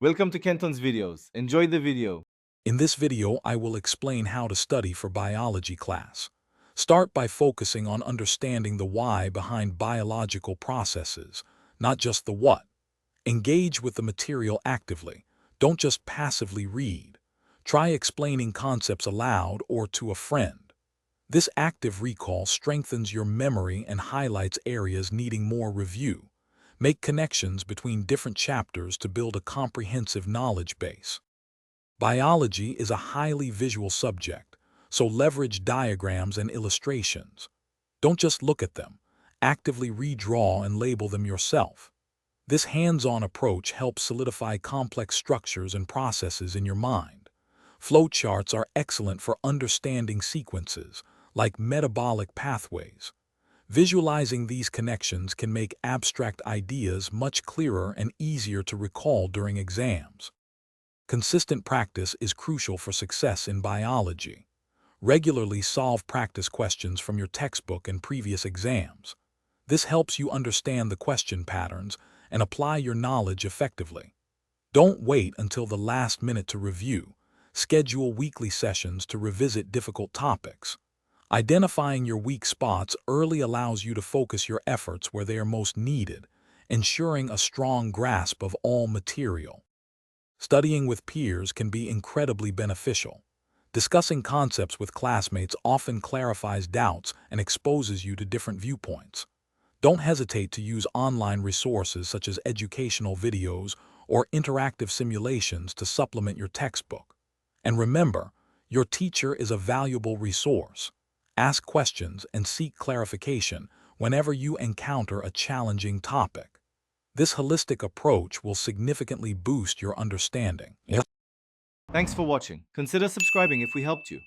Welcome to Kenton's videos. Enjoy the video. In this video, I will explain how to study for biology class. Start by focusing on understanding the why behind biological processes, not just the what. Engage with the material actively. Don't just passively read. Try explaining concepts aloud or to a friend. This active recall strengthens your memory and highlights areas needing more review. Make connections between different chapters to build a comprehensive knowledge base. Biology is a highly visual subject, so leverage diagrams and illustrations. Don't just look at them. Actively redraw and label them yourself. This hands-on approach helps solidify complex structures and processes in your mind. Flowcharts are excellent for understanding sequences, like metabolic pathways. Visualizing these connections can make abstract ideas much clearer and easier to recall during exams. Consistent practice is crucial for success in biology. Regularly solve practice questions from your textbook and previous exams. This helps you understand the question patterns and apply your knowledge effectively. Don't wait until the last minute to review. Schedule weekly sessions to revisit difficult topics. Identifying your weak spots early allows you to focus your efforts where they are most needed, ensuring a strong grasp of all material. Studying with peers can be incredibly beneficial. Discussing concepts with classmates often clarifies doubts and exposes you to different viewpoints. Don't hesitate to use online resources such as educational videos or interactive simulations to supplement your textbook. And remember, your teacher is a valuable resource. Ask questions and seek clarification whenever you encounter a challenging topic. This holistic approach will significantly boost your understanding. Thanks for watching. Consider subscribing if we helped you.